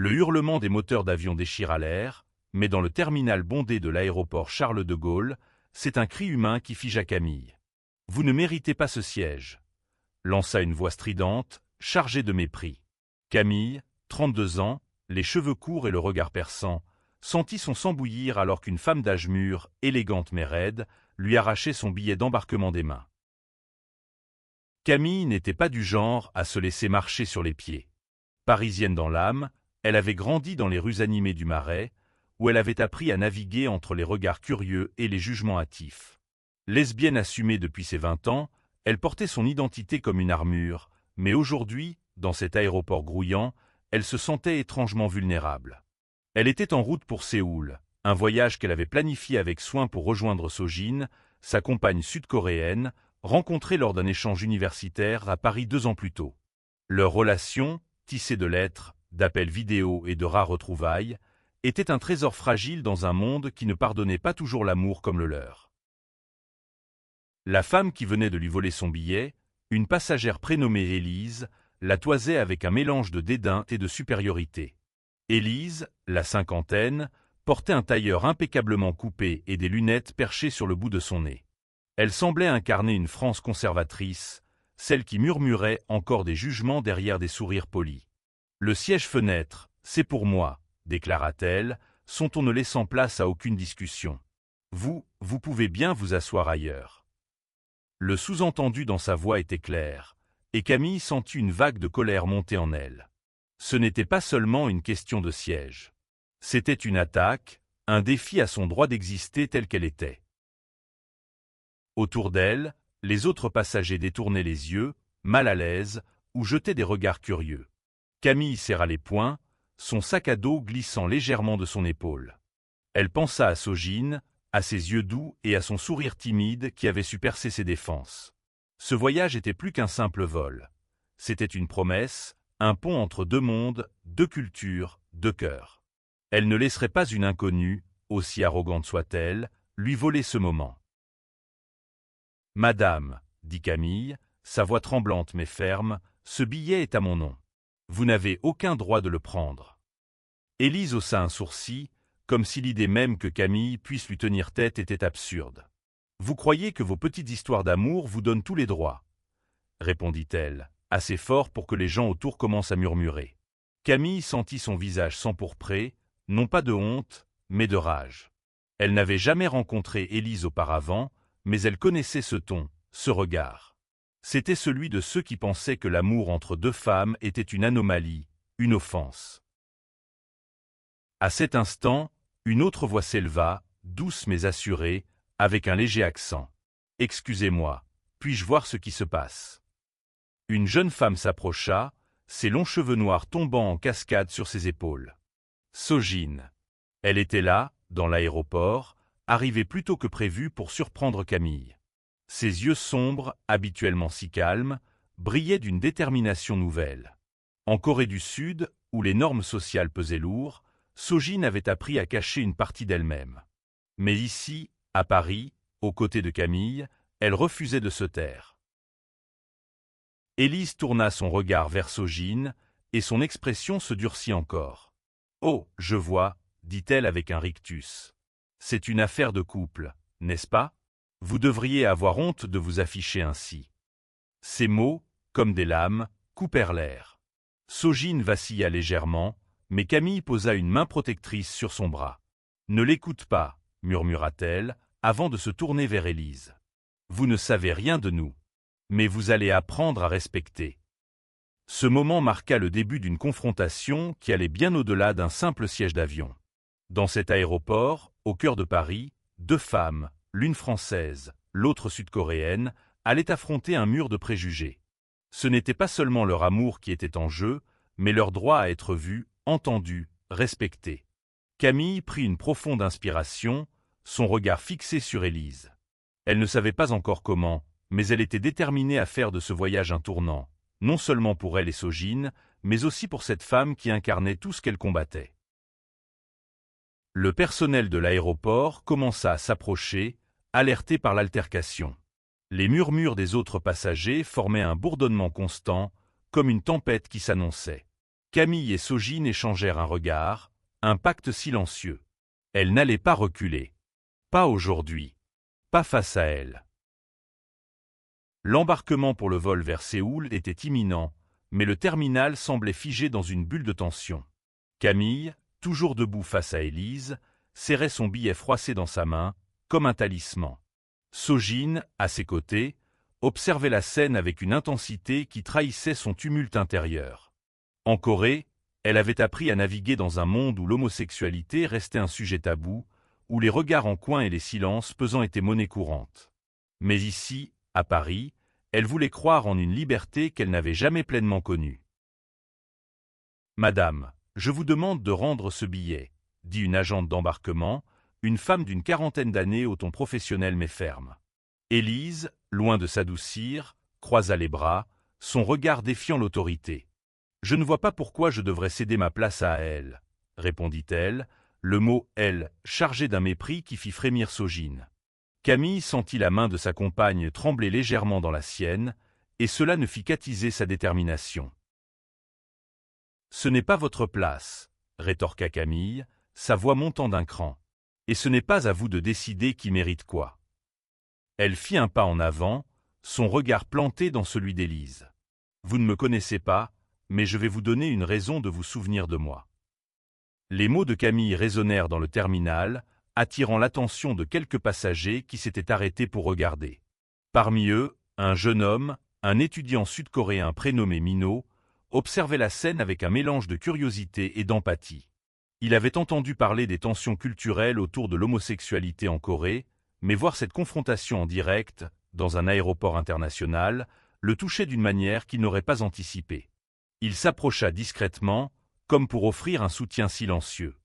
Le hurlement des moteurs d'avion déchira l'air, mais dans le terminal bondé de l'aéroport Charles de Gaulle, c'est un cri humain qui figea Camille. « Vous ne méritez pas ce siège !» lança une voix stridente, chargée de mépris. Camille, 32 ans, les cheveux courts et le regard perçant, sentit son sang bouillir alors qu'une femme d'âge mûr, élégante mais raide, lui arrachait son billet d'embarquement des mains. Camille n'était pas du genre à se laisser marcher sur les pieds. Parisienne dans l'âme, elle avait grandi dans les rues animées du Marais, où elle avait appris à naviguer entre les regards curieux et les jugements hâtifs. Lesbienne assumée depuis ses 20 ans, elle portait son identité comme une armure, mais aujourd'hui, dans cet aéroport grouillant, elle se sentait étrangement vulnérable. Elle était en route pour Séoul, un voyage qu'elle avait planifié avec soin pour rejoindre Sojin, sa compagne sud-coréenne, rencontrée lors d'un échange universitaire à Paris 2 ans plus tôt. Leur relation, tissée de lettres, d'appels vidéo et de rares retrouvailles, était un trésor fragile dans un monde qui ne pardonnait pas toujours l'amour comme le leur. La femme qui venait de lui voler son billet, une passagère prénommée Élise, la toisait avec un mélange de dédain et de supériorité. Élise, la cinquantaine, portait un tailleur impeccablement coupé et des lunettes perchées sur le bout de son nez. Elle semblait incarner une France conservatrice, celle qui murmurait encore des jugements derrière des sourires polis. « Le siège-fenêtre, c'est pour moi », déclara-t-elle, son ton ne laissant place à aucune discussion. « Vous pouvez bien vous asseoir ailleurs. » Le sous-entendu dans sa voix était clair, et Camille sentit une vague de colère monter en elle. Ce n'était pas seulement une question de siège. C'était une attaque, un défi à son droit d'exister telle qu'elle était. Autour d'elle, les autres passagers détournaient les yeux, mal à l'aise, ou jetaient des regards curieux. Camille serra les poings, son sac à dos glissant légèrement de son épaule. Elle pensa à Sojin, à ses yeux doux et à son sourire timide qui avait su percer ses défenses. Ce voyage était plus qu'un simple vol. C'était une promesse, un pont entre deux mondes, deux cultures, deux cœurs. Elle ne laisserait pas une inconnue, aussi arrogante soit-elle, lui voler ce moment. « Madame, » dit Camille, sa voix tremblante mais ferme, « ce billet est à mon nom. Vous n'avez aucun droit de le prendre. » Élise haussa un sourcil, comme si l'idée même que Camille puisse lui tenir tête était absurde. « Vous croyez que vos petites histoires d'amour vous donnent tous les droits ?» répondit-elle, assez fort pour que les gens autour commencent à murmurer. Camille sentit son visage s'empourprer, non pas de honte, mais de rage. Elle n'avait jamais rencontré Élise auparavant, mais elle connaissait ce ton, ce regard. C'était celui de ceux qui pensaient que l'amour entre deux femmes était une anomalie, une offense. À cet instant, une autre voix s'éleva, douce mais assurée, avec un léger accent. « Excusez-moi, puis-je voir ce qui se passe ?» Une jeune femme s'approcha, ses longs cheveux noirs tombant en cascade sur ses épaules. Sojin. Elle était là, dans l'aéroport, arrivée plus tôt que prévu pour surprendre Camille. Ses yeux sombres, habituellement si calmes, brillaient d'une détermination nouvelle. En Corée du Sud, où les normes sociales pesaient lourd, Sojin avait appris à cacher une partie d'elle-même. Mais ici, à Paris, aux côtés de Camille, elle refusait de se taire. Élise tourna son regard vers Sojin, et son expression se durcit encore. « Oh, je vois, » dit-elle avec un rictus. « C'est une affaire de couple, n'est-ce pas? Vous devriez avoir honte de vous afficher ainsi. » Ces mots, comme des lames, coupèrent l'air. Sojin vacilla légèrement, mais Camille posa une main protectrice sur son bras. « Ne l'écoute pas, » murmura-t-elle, avant de se tourner vers Élise. « Vous ne savez rien de nous, mais vous allez apprendre à respecter. » Ce moment marqua le début d'une confrontation qui allait bien au-delà d'un simple siège d'avion. Dans cet aéroport, au cœur de Paris, deux femmes, l'une française, l'autre sud-coréenne, allaient affronter un mur de préjugés. Ce n'était pas seulement leur amour qui était en jeu, mais leur droit à être vu, entendu, respecté. Camille prit une profonde inspiration, son regard fixé sur Élise. Elle ne savait pas encore comment, mais elle était déterminée à faire de ce voyage un tournant, non seulement pour elle et Sojin, mais aussi pour cette femme qui incarnait tout ce qu'elle combattait. Le personnel de l'aéroport commença à s'approcher, alerté par l'altercation. Les murmures des autres passagers formaient un bourdonnement constant, comme une tempête qui s'annonçait. Camille et Sojin échangèrent un regard, un pacte silencieux. Elle n'allait pas reculer. Pas aujourd'hui. Pas face à elle. L'embarquement pour le vol vers Séoul était imminent, mais le terminal semblait figé dans une bulle de tension. Camille, toujours debout face à Élise, serrait son billet froissé dans sa main, comme un talisman. Sojin, à ses côtés, observait la scène avec une intensité qui trahissait son tumulte intérieur. En Corée, elle avait appris à naviguer dans un monde où l'homosexualité restait un sujet tabou, où les regards en coin et les silences pesants étaient monnaie courante. Mais ici, à Paris, elle voulait croire en une liberté qu'elle n'avait jamais pleinement connue. « Madame, je vous demande de rendre ce billet », dit une agente d'embarquement, une femme d'une quarantaine d'années au ton professionnel mais ferme. Élise, loin de s'adoucir, croisa les bras, son regard défiant l'autorité. « Je ne vois pas pourquoi je devrais céder ma place à elle, » répondit-elle, le mot « elle » chargé d'un mépris qui fit frémir Sojin. Camille sentit la main de sa compagne trembler légèrement dans la sienne, et cela ne fit qu'attiser sa détermination. « Ce n'est pas votre place, » rétorqua Camille, sa voix montant d'un cran. « Et ce n'est pas à vous de décider qui mérite quoi. » Elle fit un pas en avant, son regard planté dans celui d'Élise. « Vous ne me connaissez pas, mais je vais vous donner une raison de vous souvenir de moi. » Les mots de Camille résonnèrent dans le terminal, attirant l'attention de quelques passagers qui s'étaient arrêtés pour regarder. Parmi eux, un jeune homme, un étudiant sud-coréen prénommé Minho, observait la scène avec un mélange de curiosité et d'empathie. Il avait entendu parler des tensions culturelles autour de l'homosexualité en Corée, mais voir cette confrontation en direct, dans un aéroport international, le touchait d'une manière qu'il n'aurait pas anticipée. Il s'approcha discrètement, comme pour offrir un soutien silencieux.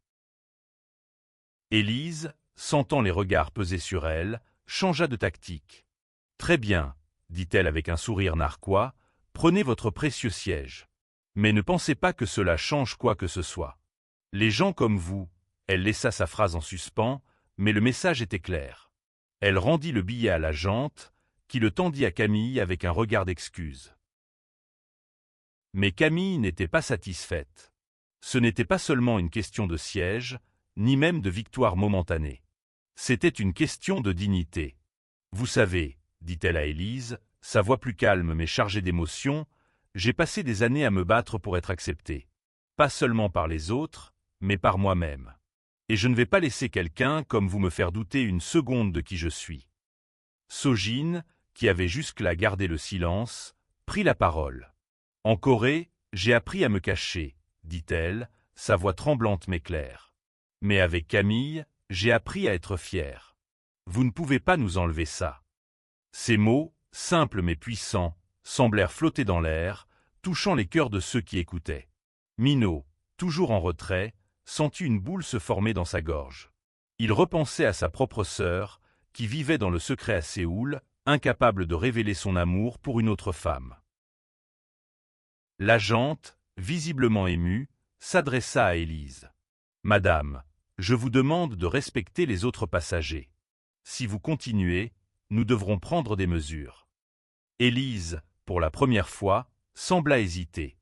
Élise, sentant les regards peser sur elle, changea de tactique. « Très bien, » dit-elle avec un sourire narquois, « prenez votre précieux siège. Mais ne pensez pas que cela change quoi que ce soit. Les gens comme vous, » elle laissa sa phrase en suspens, mais le message était clair. Elle rendit le billet à l'agente, qui le tendit à Camille avec un regard d'excuse. Mais Camille n'était pas satisfaite. Ce n'était pas seulement une question de siège, ni même de victoire momentanée. C'était une question de dignité. « Vous savez, » dit-elle à Élise, sa voix plus calme mais chargée d'émotion, « j'ai passé des années à me battre pour être acceptée. Pas seulement par les autres, mais par moi-même. Et je ne vais pas laisser quelqu'un comme vous me faire douter une seconde de qui je suis. » Sojin, qui avait jusque-là gardé le silence, prit la parole. « En Corée, j'ai appris à me cacher, » dit-elle, sa voix tremblante mais claire. « Mais avec Camille, j'ai appris à être fière. Vous ne pouvez pas nous enlever ça. » Ces mots, simples mais puissants, semblèrent flotter dans l'air, touchant les cœurs de ceux qui écoutaient. Minho, toujours en retrait, sentit une boule se former dans sa gorge. Il repensait à sa propre sœur, qui vivait dans le secret à Séoul, incapable de révéler son amour pour une autre femme. L'agente, visiblement émue, s'adressa à Élise. « Madame, je vous demande de respecter les autres passagers. Si vous continuez, nous devrons prendre des mesures. » Élise, pour la première fois, sembla hésiter.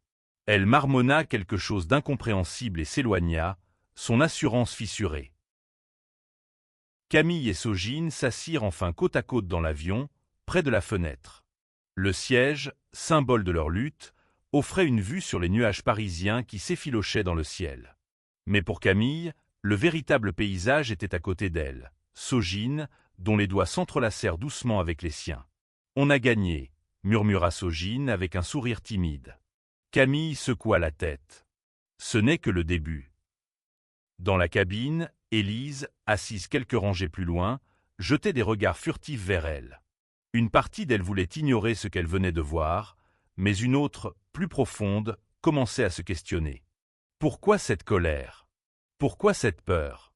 Elle marmonna quelque chose d'incompréhensible et s'éloigna, son assurance fissurée. Camille et Sojin s'assirent enfin côte à côte dans l'avion, près de la fenêtre. Le siège, symbole de leur lutte, offrait une vue sur les nuages parisiens qui s'effilochaient dans le ciel. Mais pour Camille, le véritable paysage était à côté d'elle, Sojin, dont les doigts s'entrelacèrent doucement avec les siens. « On a gagné », murmura Sojin avec un sourire timide. Camille secoua la tête. « Ce n'est que le début. » Dans la cabine, Élise, assise quelques rangées plus loin, jetait des regards furtifs vers elle. Une partie d'elle voulait ignorer ce qu'elle venait de voir, mais une autre, plus profonde, commençait à se questionner. Pourquoi cette colère? Pourquoi cette peur?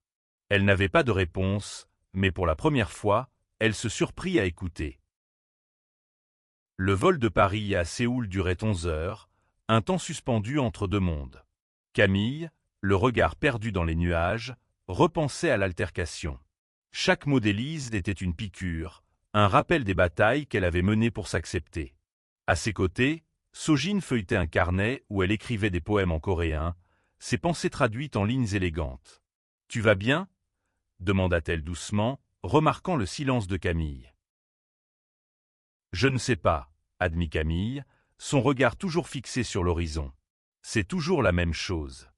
Elle n'avait pas de réponse, mais pour la première fois, elle se surprit à écouter. Le vol de Paris à Séoul durait 11 heures, un temps suspendu entre deux mondes. Camille, le regard perdu dans les nuages, repensait à l'altercation. Chaque mot d'Élise était une piqûre, un rappel des batailles qu'elle avait menées pour s'accepter. À ses côtés, Sojin feuilletait un carnet où elle écrivait des poèmes en coréen, ses pensées traduites en lignes élégantes. « Tu vas bien » demanda-t-elle doucement, remarquant le silence de Camille. « Je ne sais pas » admit Camille, son regard toujours fixé sur l'horizon. « C'est toujours la même chose.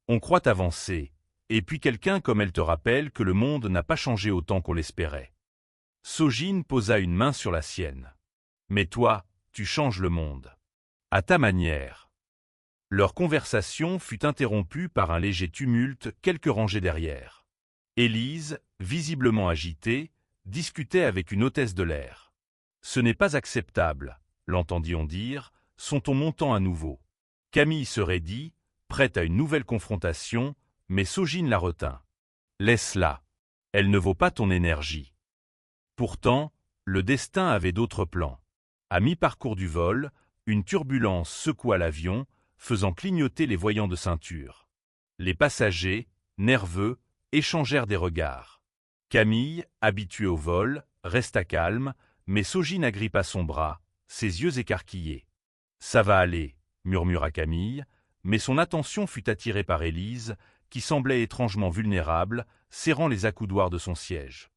On croit avancer, et puis quelqu'un comme elle te rappelle que le monde n'a pas changé autant qu'on l'espérait. » Sojin posa une main sur la sienne. « Mais toi, tu changes le monde. À ta manière. » Leur conversation fut interrompue par un léger tumulte quelques rangées derrière. Élise, visiblement agitée, discutait avec une hôtesse de l'air. « Ce n'est pas acceptable, » l'entendit-on dire, son ton montant à nouveau. Camille se raidit, prête à une nouvelle confrontation, mais Sojin la retint. « Laisse-la. Elle ne vaut pas ton énergie. » Pourtant, le destin avait d'autres plans. À mi-parcours du vol, une turbulence secoua l'avion, faisant clignoter les voyants de ceinture. Les passagers, nerveux, échangèrent des regards. Camille, habituée au vol, resta calme, mais Sojin agrippa son bras, ses yeux écarquillés. « Ça va aller » murmura Camille, mais son attention fut attirée par Élise, qui semblait étrangement vulnérable, serrant les accoudoirs de son siège.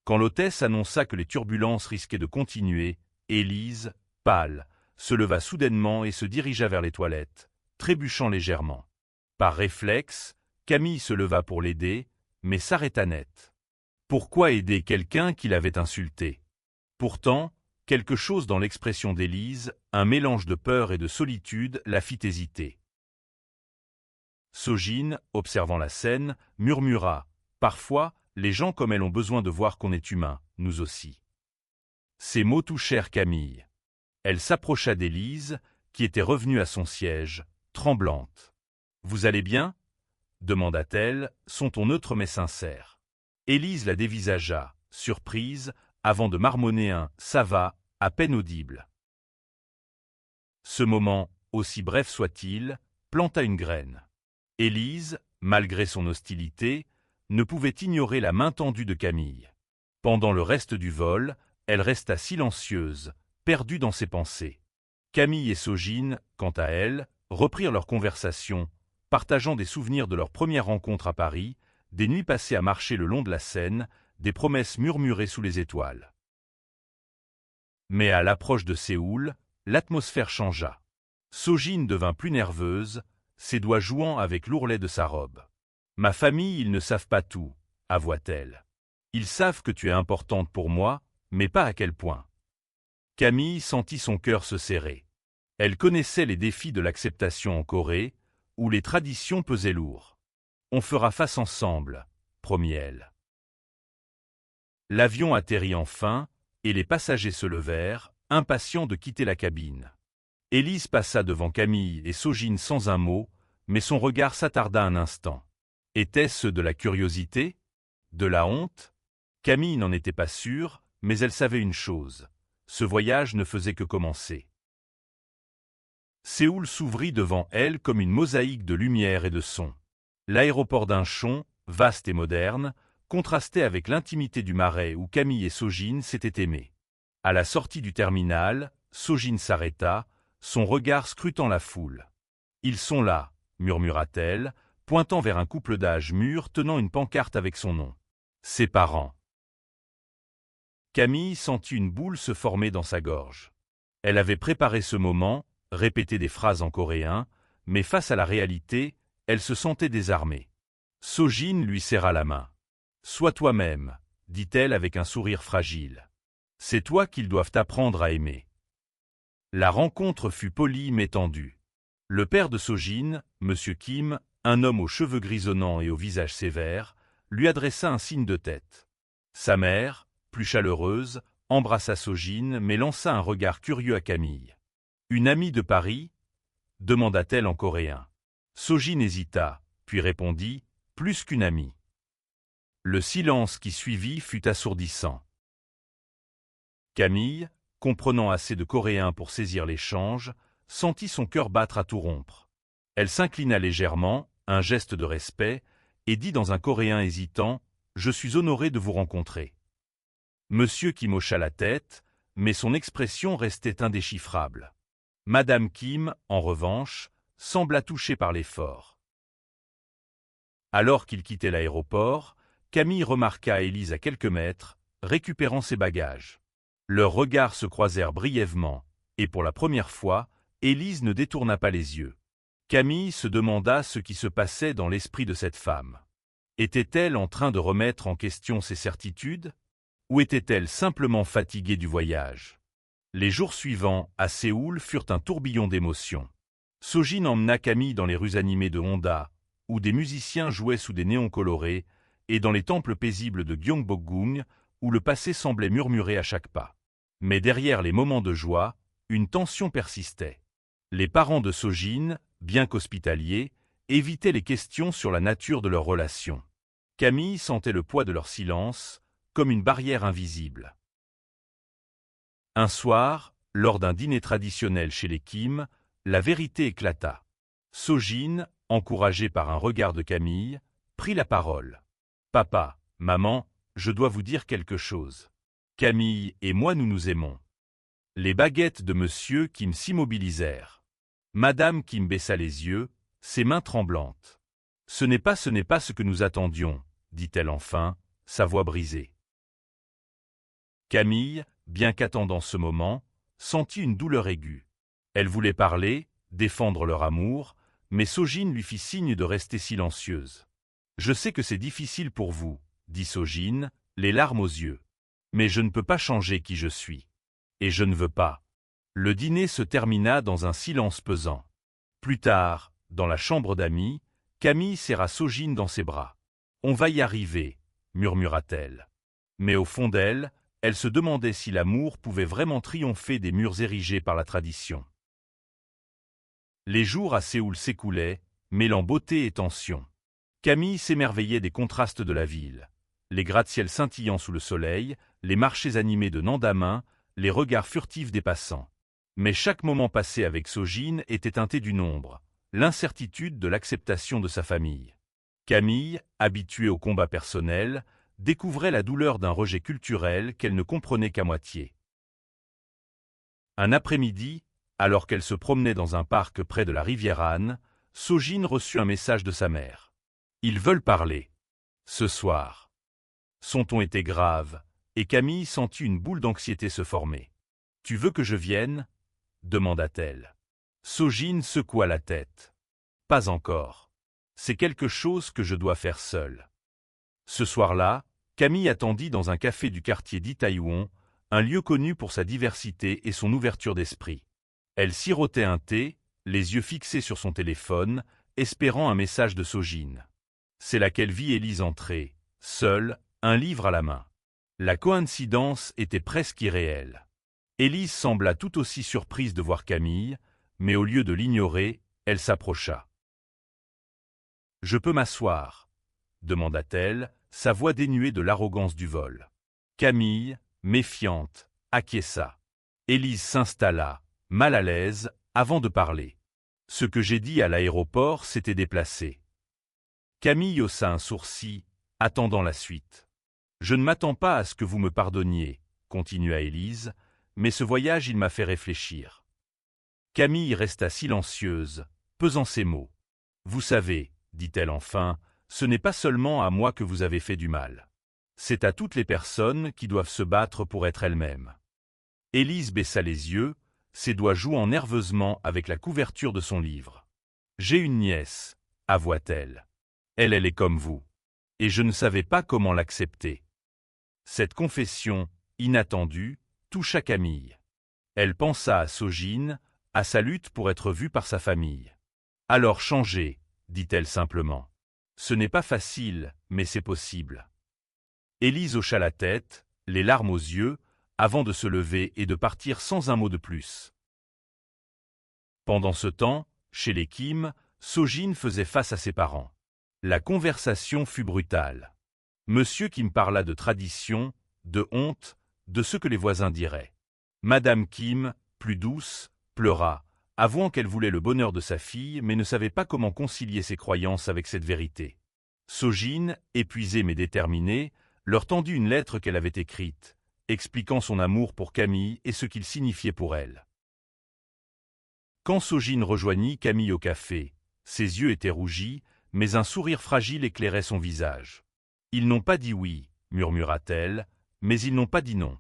Quand l'hôtesse annonça que les turbulences risquaient de continuer, Élise, pâle, se leva soudainement et se dirigea vers les toilettes, trébuchant légèrement. Par réflexe, Camille se leva pour l'aider, mais s'arrêta net. Pourquoi aider quelqu'un qui l'avait insulté? Pourtant, quelque chose dans l'expression d'Élise, un mélange de peur et de solitude, la fit hésiter. Sojin, observant la scène, murmura « Parfois, les gens comme elle ont besoin de voir qu'on est humain, nous aussi. » Ces mots touchèrent Camille. Elle s'approcha d'Élise, qui était revenue à son siège, tremblante. « Vous allez bien » demanda-t-elle, son ton neutre mais sincère. Élise la dévisagea, surprise, avant de marmonner un « ça va » à peine audible. Ce moment, aussi bref soit-il, planta une graine. Élise, malgré son hostilité, ne pouvait ignorer la main tendue de Camille. Pendant le reste du vol, elle resta silencieuse, perdue dans ses pensées. Camille et Sojin, quant à elles, reprirent leur conversation, partageant des souvenirs de leur première rencontre à Paris, des nuits passées à marcher le long de la Seine, des promesses murmurées sous les étoiles. Mais à l'approche de Séoul, l'atmosphère changea. Sojin devint plus nerveuse, ses doigts jouant avec l'ourlet de sa robe. « Ma famille, ils ne savent pas tout, » avoua-t-elle. « Ils savent que tu es importante pour moi, mais pas à quel point. » Camille sentit son cœur se serrer. Elle connaissait les défis de l'acceptation en Corée, où les traditions pesaient lourd. « On fera face ensemble », promit-elle. L'avion atterrit enfin, et les passagers se levèrent, impatients de quitter la cabine. Élise passa devant Camille et Sojin sans un mot, mais son regard s'attarda un instant. Était-ce de la curiosité? De la honte? Camille n'en était pas sûre, mais elle savait une chose. Ce voyage ne faisait que commencer. Séoul s'ouvrit devant elle comme une mosaïque de lumière et de son. L'aéroport d'Incheon, vaste et moderne, contrastait avec l'intimité du Marais où Camille et Sojin s'étaient aimés. À la sortie du terminal, Sojin s'arrêta, son regard scrutant la foule. « Ils sont là », murmura-t-elle, pointant vers un couple d'âge mûr tenant une pancarte avec son nom. « Ses parents. » Camille sentit une boule se former dans sa gorge. Elle avait préparé ce moment, répété des phrases en coréen, mais face à la réalité, elle se sentait désarmée. Sojin lui serra la main. « Sois toi-même », dit-elle avec un sourire fragile. « C'est toi qu'ils doivent apprendre à aimer. » La rencontre fut polie mais tendue. Le père de Sojin, M. Kim, un homme aux cheveux grisonnants et au visage sévère, lui adressa un signe de tête. Sa mère, plus chaleureuse, embrassa Sojin mais lança un regard curieux à Camille. « Une amie de Paris » demanda-t-elle en coréen. Sojin hésita, puis répondit « Plus qu'une amie ». Le silence qui suivit fut assourdissant. Camille, comprenant assez de coréen pour saisir l'échange, sentit son cœur battre à tout rompre. Elle s'inclina légèrement, un geste de respect, et dit dans un coréen hésitant « Je suis honoré de vous rencontrer ». Monsieur qui hocha la tête, mais son expression restait indéchiffrable. Madame Kim, en revanche, sembla touchée par l'effort. Alors qu'il quittait l'aéroport, Camille remarqua Élise à quelques mètres, récupérant ses bagages. Leurs regards se croisèrent brièvement, et pour la première fois, Élise ne détourna pas les yeux. Camille se demanda ce qui se passait dans l'esprit de cette femme. Était-elle en train de remettre en question ses certitudes? Ou était-elle simplement fatiguée du voyage? Les jours suivants, à Séoul, furent un tourbillon d'émotions. Sojin emmena Camille dans les rues animées de Honda, où des musiciens jouaient sous des néons colorés, et dans les temples paisibles de Gyeongbokgung, où le passé semblait murmurer à chaque pas. Mais derrière les moments de joie, une tension persistait. Les parents de Sojin, bien qu'hospitaliers, évitaient les questions sur la nature de leur relation. Camille sentait le poids de leur silence, comme une barrière invisible. Un soir, lors d'un dîner traditionnel chez les Kim, la vérité éclata. Sojin, encouragé par un regard de Camille, prit la parole. « Papa, maman, je dois vous dire quelque chose. Camille et moi nous nous aimons. » Les baguettes de Monsieur Kim s'immobilisèrent. Madame Kim baissa les yeux, ses mains tremblantes. « Ce n'est pas ce que nous attendions, » dit-elle enfin, sa voix brisée. Camille, bien qu'attendant ce moment, sentit une douleur aiguë. Elle voulait parler, défendre leur amour, mais Sojin lui fit signe de rester silencieuse. « Je sais que c'est difficile pour vous, » dit Sojin, les larmes aux yeux. « Mais je ne peux pas changer qui je suis. Et je ne veux pas. » Le dîner se termina dans un silence pesant. Plus tard, dans la chambre d'amis, Camille serra Sojin dans ses bras. « On va y arriver, » murmura-t-elle. Mais au fond d'elle, elle se demandait si l'amour pouvait vraiment triompher des murs érigés par la tradition. Les jours à Séoul s'écoulaient, mêlant beauté et tension. Camille s'émerveillait des contrastes de la ville. Les gratte-ciels scintillant sous le soleil, les marchés animés de Nandamin, les regards furtifs des passants. Mais chaque moment passé avec Sojin était teinté d'une ombre, l'incertitude de l'acceptation de sa famille. Camille, habituée au combat personnel, découvrait la douleur d'un rejet culturel qu'elle ne comprenait qu'à moitié. Un après-midi, alors qu'elle se promenait dans un parc près de la rivière Han, Sojin reçut un message de sa mère. « Ils veulent parler. Ce soir. » Son ton était grave, et Camille sentit une boule d'anxiété se former. « Tu veux que je vienne ?» demanda-t-elle. Sojin secoua la tête. « Pas encore. C'est quelque chose que je dois faire seule. » Ce soir-là, Camille attendit dans un café du quartier d'Itaewon, un lieu connu pour sa diversité et son ouverture d'esprit. Elle sirotait un thé, les yeux fixés sur son téléphone, espérant un message de Sojin. C'est là qu'elle vit Élise entrer, seule, un livre à la main. La coïncidence était presque irréelle. Élise sembla tout aussi surprise de voir Camille, mais au lieu de l'ignorer, elle s'approcha. « Je peux m'asseoir ?» demanda-t-elle, sa voix dénuée de l'arrogance du vol. Camille, méfiante, acquiesça. Élise s'installa, mal à l'aise, avant de parler. Ce que j'ai dit à l'aéroport s'était déplacé. Camille haussa un sourcil, attendant la suite. « Je ne m'attends pas à ce que vous me pardonniez, » continua Élise, « mais ce voyage il m'a fait réfléchir. » Camille resta silencieuse, pesant ses mots. « Vous savez, » dit-elle enfin, « ce n'est pas seulement à moi que vous avez fait du mal. C'est à toutes les personnes qui doivent se battre pour être elles-mêmes. » Élise baissa les yeux, ses doigts jouant nerveusement avec la couverture de son livre. « J'ai une nièce, » avoua-t-elle. « Elle est comme vous. Et je ne savais pas comment l'accepter. » Cette confession, inattendue, toucha Camille. Elle pensa à Sojin, à sa lutte pour être vue par sa famille. « Alors changez, » dit-elle simplement. « Ce n'est pas facile, mais c'est possible. » Élise hocha la tête, les larmes aux yeux, avant de se lever et de partir sans un mot de plus. Pendant ce temps, chez les Kim, Sojin faisait face à ses parents. La conversation fut brutale. Monsieur Kim parla de tradition, de honte, de ce que les voisins diraient. Madame Kim, plus douce, pleura, avouant qu'elle voulait le bonheur de sa fille mais ne savait pas comment concilier ses croyances avec cette vérité. Sojin, épuisée mais déterminée, leur tendit une lettre qu'elle avait écrite, expliquant son amour pour Camille et ce qu'il signifiait pour elle. Quand Sojin rejoignit Camille au café, ses yeux étaient rougis, mais un sourire fragile éclairait son visage. « Ils n'ont pas dit oui, » murmura-t-elle, « mais ils n'ont pas dit non.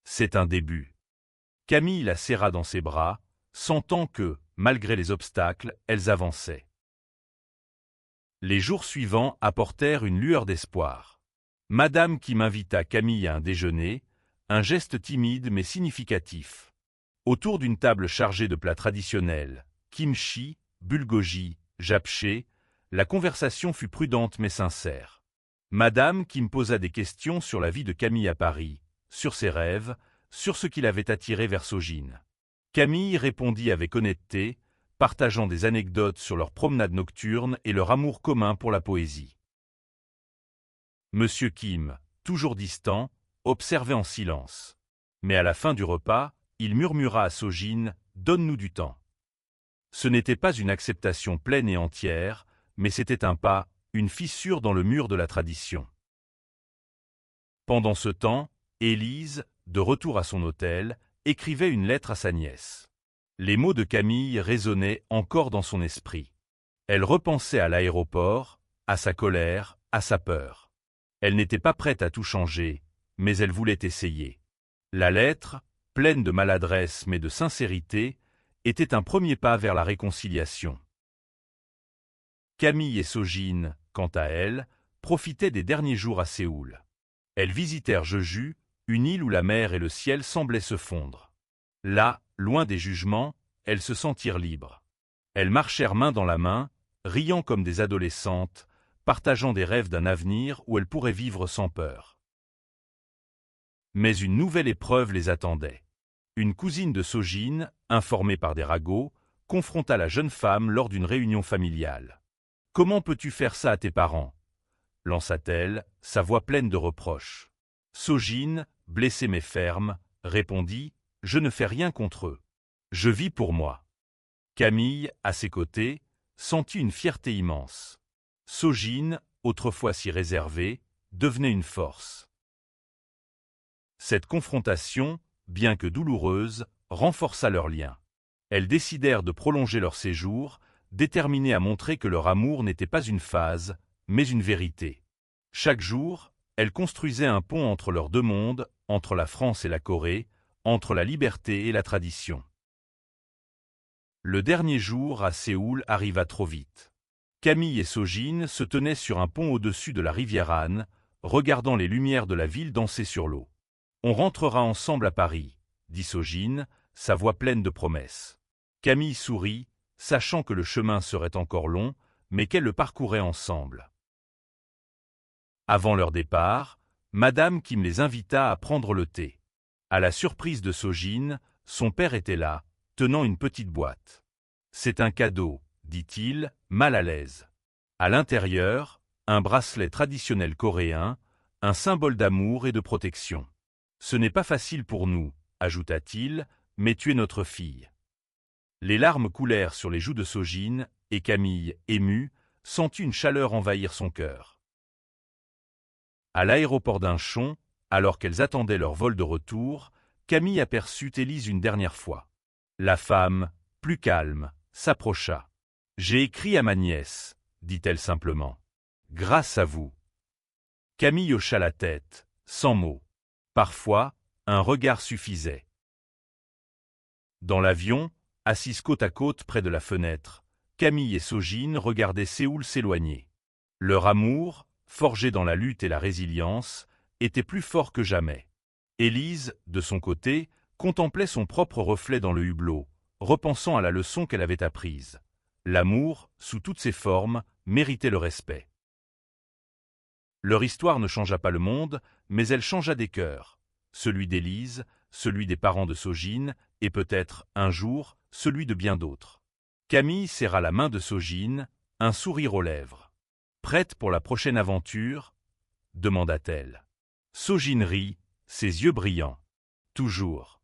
C'est un début. » Camille la serra dans ses bras, sentant que, malgré les obstacles, elles avançaient. Les jours suivants apportèrent une lueur d'espoir. Madame Kim invita Camille à un déjeuner, un geste timide mais significatif. Autour d'une table chargée de plats traditionnels, kimchi, bulgogi, japchae, la conversation fut prudente mais sincère. Madame Kim posa des questions sur la vie de Camille à Paris, sur ses rêves, sur ce qui l'avait attiré vers Sojin. Camille répondit avec honnêteté, partageant des anecdotes sur leurs promenades nocturnes et leur amour commun pour la poésie. Monsieur Kim, toujours distant, observait en silence. Mais à la fin du repas, il murmura à Sojin « Donne-nous du temps ». Ce n'était pas une acceptation pleine et entière, mais c'était un pas, une fissure dans le mur de la tradition. Pendant ce temps, Élise, de retour à son hôtel, écrivait une lettre à sa nièce. Les mots de Camille résonnaient encore dans son esprit. Elle repensait à l'aéroport, à sa colère, à sa peur. Elle n'était pas prête à tout changer, mais elle voulait essayer. La lettre, pleine de maladresse mais de sincérité, était un premier pas vers la réconciliation. Camille et Sojin, quant à elles, profitaient des derniers jours à Séoul. Elles visitèrent Jeju, une île où la mer et le ciel semblaient se fondre. Là, loin des jugements, elles se sentirent libres. Elles marchèrent main dans la main, riant comme des adolescentes, partageant des rêves d'un avenir où elles pourraient vivre sans peur. Mais une nouvelle épreuve les attendait. Une cousine de Sojin, informée par des ragots, confronta la jeune femme lors d'une réunion familiale. « Comment peux-tu faire ça à tes parents ?» lança-t-elle, sa voix pleine de reproches. Sojin, blessé mais ferme, répondit « Je ne fais rien contre eux. Je vis pour moi. » Camille, à ses côtés, sentit une fierté immense. Sojin, autrefois si réservée, devenait une force. Cette confrontation, bien que douloureuse, renforça leur lien. Elles décidèrent de prolonger leur séjour, déterminées à montrer que leur amour n'était pas une phase, mais une vérité. Chaque jour, elles construisaient un pont entre leurs deux mondes, entre la France et la Corée, entre la liberté et la tradition. Le dernier jour à Séoul arriva trop vite. Camille et Sojin se tenaient sur un pont au-dessus de la rivière Han, regardant les lumières de la ville danser sur l'eau. « On rentrera ensemble à Paris », dit Sojin, sa voix pleine de promesses. Camille sourit, sachant que le chemin serait encore long, mais qu'elles le parcouraient ensemble. Avant leur départ, Madame Kim les invita à prendre le thé. À la surprise de Sojin, son père était là, tenant une petite boîte. « C'est un cadeau », dit-il, mal à l'aise. À l'intérieur, un bracelet traditionnel coréen, un symbole d'amour et de protection. « Ce n'est pas facile pour nous, » ajouta-t-il, « mais tu es notre fille. » Les larmes coulèrent sur les joues de Sojin, et Camille, émue, sentit une chaleur envahir son cœur. À l'aéroport d'Incheon, alors qu'elles attendaient leur vol de retour, Camille aperçut Élise une dernière fois. La femme, plus calme, s'approcha. « J'ai écrit à ma nièce, » dit-elle simplement. « Grâce à vous. » Camille hocha la tête, sans mots. Parfois, un regard suffisait. Dans l'avion, assises côte à côte près de la fenêtre, Camille et Sojin regardaient Séoul s'éloigner. Leur amour, forgé dans la lutte et la résilience, était plus fort que jamais. Élise, de son côté, contemplait son propre reflet dans le hublot, repensant à la leçon qu'elle avait apprise. L'amour, sous toutes ses formes, méritait le respect. Leur histoire ne changea pas le monde, mais elle changea des cœurs. Celui d'Élise, celui des parents de Sojin, et peut-être, un jour, celui de bien d'autres. Camille serra la main de Sojin, un sourire aux lèvres. « Prête pour la prochaine aventure ?» demanda-t-elle. Sojin rit, ses yeux brillants. « Toujours. »